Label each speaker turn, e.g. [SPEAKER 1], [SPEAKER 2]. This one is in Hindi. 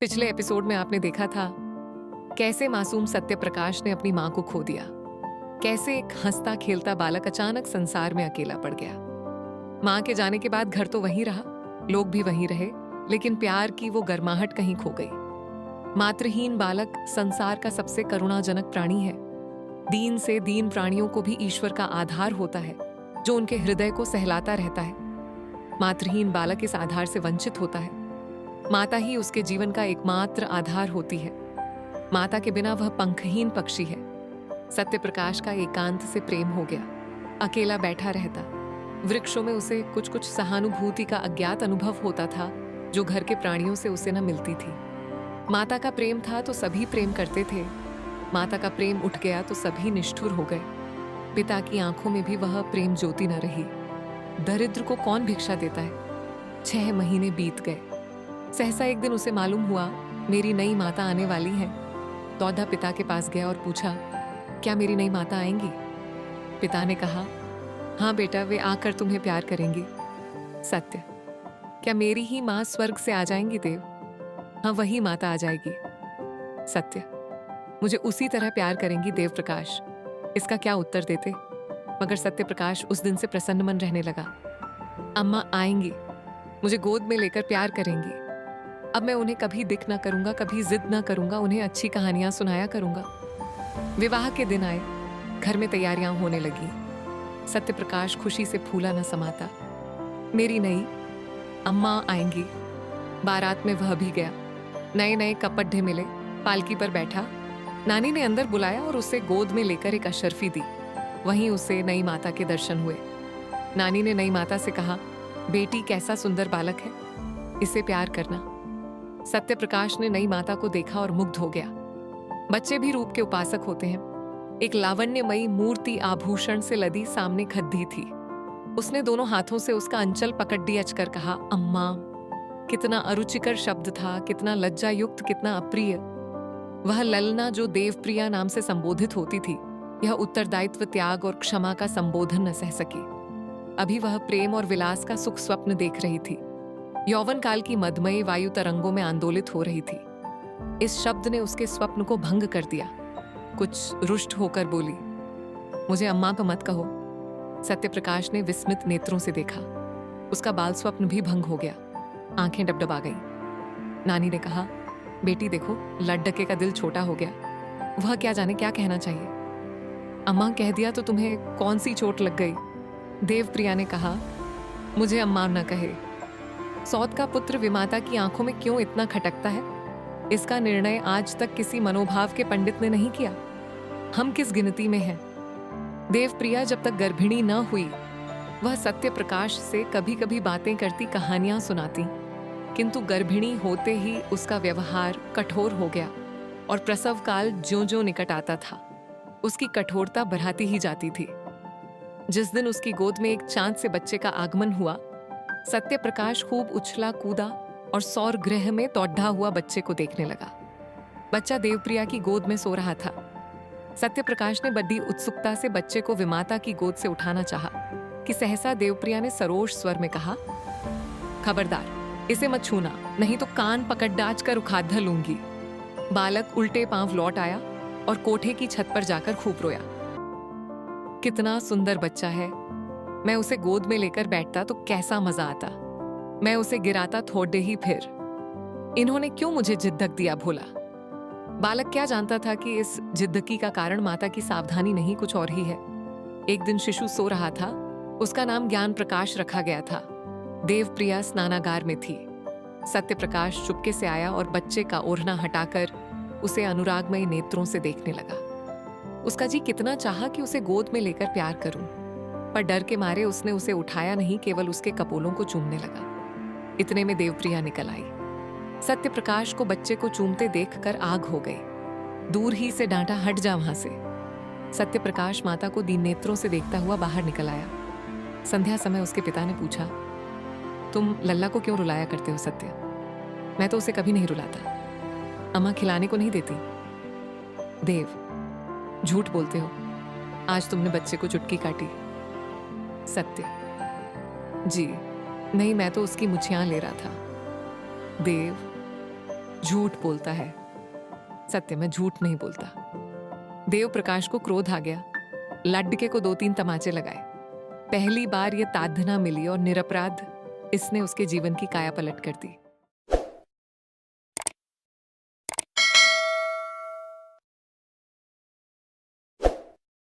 [SPEAKER 1] पिछले एपिसोड में आपने देखा था कैसे मासूम सत्य प्रकाश ने अपनी मां को खो दिया, कैसे एक हंसता खेलता बालक अचानक संसार में अकेला पड़ गया। मां के जाने के बाद घर तो वहीं रहा, लोग भी वहीं रहे, लेकिन प्यार की वो गर्माहट कहीं खो गई। मातृहीन बालक संसार का सबसे करुणाजनक प्राणी है। दीन से दीन प्राणियों को भी ईश्वर का आधार होता है, जो उनके हृदय को सहलाता रहता है। मातृहीन बालक इस आधार से वंचित होता है। माता ही उसके जीवन का एकमात्र आधार होती है। माता के बिना वह पंखहीन पक्षी है। सत्य प्रकाश का एकांत से प्रेम हो गया। अकेला बैठा रहता। वृक्षों में उसे कुछ कुछ सहानुभूति का अज्ञात अनुभव होता था, जो घर के प्राणियों से उसे न मिलती थी। माता का प्रेम था तो सभी प्रेम करते थे। माता का प्रेम उठ गया तो सभी निष्ठुर हो गए। पिता की आंखों में भी वह प्रेम ज्योति न रही। दरिद्र को कौन भिक्षा देता है। 6 महीने बीत गए। सहसा एक दिन उसे मालूम हुआ मेरी नई माता आने वाली है। दौड़ा पिता के पास गया और पूछा, क्या मेरी नई माता आएंगी? पिता ने कहा, हाँ बेटा, वे आकर तुम्हें प्यार करेंगी। सत्य, क्या मेरी ही माँ स्वर्ग से आ जाएंगी देव? हाँ, वही माता आ जाएगी। सत्य, मुझे उसी तरह प्यार करेंगी देव प्रकाश। इसका क्या उत्तर देते? मगर सत्य प्रकाश उस दिन से प्रसन्न मन रहने लगा। अम्मा आएंगी, मुझे गोद में लेकर प्यार करेंगी। अब मैं उन्हें कभी दिख ना करूंगा, कभी जिद ना करूंगा, उन्हें अच्छी कहानियां सुनाया करूंगा। विवाह के दिन आए, घर में तैयारियां होने लगी। सत्य प्रकाश खुशी से फूला न समाता। मेरी नई अम्मा आएंगी। बारात में वह भी गया। नए नए कपड़े मिले, पालकी पर बैठा। नानी ने अंदर बुलाया और उसे गोद में लेकर एक अशर्फी दी। वहीं उसे नई माता के दर्शन हुए। नानी ने नई माता से कहा, बेटी कैसा सुंदर बालक है, इसे प्यार करना। सत्य प्रकाश ने नई माता को देखा और मुग्ध हो गया। बच्चे भी रूप के उपासक होते हैं। एक लावण्यमयी मूर्ति आभूषण से लदी सामने खद्दी थी। उसने दोनों हाथों से उसका अंचल पकड़ दियचकर कहा, अम्मा। कितना अरुचिकर शब्द था, कितना लज्जायुक्त, कितना अप्रिय। वह ललना जो देवप्रिया नाम से संबोधित होती थी, यह उत्तरदायित्व, त्याग और क्षमा का संबोधन न सह सकी। अभी वह प्रेम और विलास का सुख स्वप्न देख रही थी। यौवन काल की मदमयी वायु तरंगों में आंदोलित हो रही थी। इस शब्द ने उसके स्वप्न को भंग कर दिया। कुछ रुष्ट होकर बोली, मुझे अम्मा का मत कहो। सत्य प्रकाश ने विस्मित नेत्रों से देखा। उसका बाल स्वप्न भी भंग हो गया। आंखें डबडबा गईं। नानी ने कहा, बेटी देखो, लड्डके का दिल छोटा हो गया। वह क्या जाने क्या कहना चाहिए। अम्मा कह दिया तो तुम्हें कौन सी चोट लग गई? देवप्रिया ने कहा, मुझे अम्मा न कहे। सौत का पुत्र विमाता की आंखों में क्यों इतना खटकता है? इसका निर्णय आज तक किसी मनोभाव के पंडित ने नहीं किया। हम किस गिनती में हैं? देवप्रिया जब तक गर्भिणी न हुई, वह सत्य प्रकाश से कभी कभी बातें करती, कहानियां सुनाती, किंतु गर्भिणी होते ही उसका व्यवहार कठोर हो गया और प्रसव काल ज्यों-ज्यों निकट आता था, उसकी कठोरता बढ़ाती ही जाती थी। जिस दिन उसकी गोद में एक चांद से बच्चे का आगमन हुआ, सत्य प्रकाश खूब उछला कूदा और सौर गृह में दौड़ा हुआ बच्चे को देखने लगा। बच्चा देवप्रिया की गोद में सो रहा था। सत्य प्रकाश ने बड़ी उत्सुकता से बच्चे को विमाता की गोद से उठाना चाहा कि सहसा देवप्रिया ने सरोष स्वर में कहा, खबरदार, इसे मत छूना, नहीं तो कान पकड़ डांच कर उखाड़ लूंगी। बालक उल्टे पांव लौट आया और कोठे की छत पर जाकर खूब रोया। कितना सुंदर बच्चा है, मैं उसे गोद में लेकर बैठता तो कैसा मजा आता। मैं उसे गिराता थोड़े ही फिर। इन्होंने क्यों मुझे जिद्दक दिया भोला। बालक क्या जानता था कि इस जिद्दकी का कारण माता की सावधानी नहीं, कुछ और ही है। एक दिन शिशु सो रहा था। उसका नाम ज्ञान प्रकाश रखा गया था। देवप्रिया स्नानागार में थी। सत्य प्रकाश चुपके से आया और बच्चे का ओढ़ना हटाकर उसे अनुरागमय नेत्रों से देखने लगा। उसका जी कितना चाहा कि उसे गोद में लेकर प्यार करूं, पर डर के मारे उसने उसे उठाया नहीं, केवल उसके कपोलों को चूमने लगा। इतने में देवप्रिया निकल आई। सत्य प्रकाश को बच्चे को चूमते देखकर आग हो गई। दूर ही से डांटा, हट जा वहां से। सत्य प्रकाश माता को दीन नेत्रों से देखता हुआ बाहर निकल आया। संध्या समय उसके पिता ने पूछा, तुम लल्ला को क्यों रुलाया करते हो सत्य? मैं तो उसे कभी नहीं रुलाता। अम्मा खिलाने को नहीं देती। देव, झूठ बोलते हो। आज तुमने बच्चे को चुटकी काटी। सत्य, जी नहीं, मैं तो उसकी मुछियां ले रहा था। देव, झूठ बोलता है। सत्य में झूठ नहीं बोलता। देव प्रकाश को क्रोध आ गया। लड्डके को 2-3 तमाचे लगाए। पहली बार ये ताड़ना मिली और निरपराध इसने उसके जीवन की काया पलट कर दी।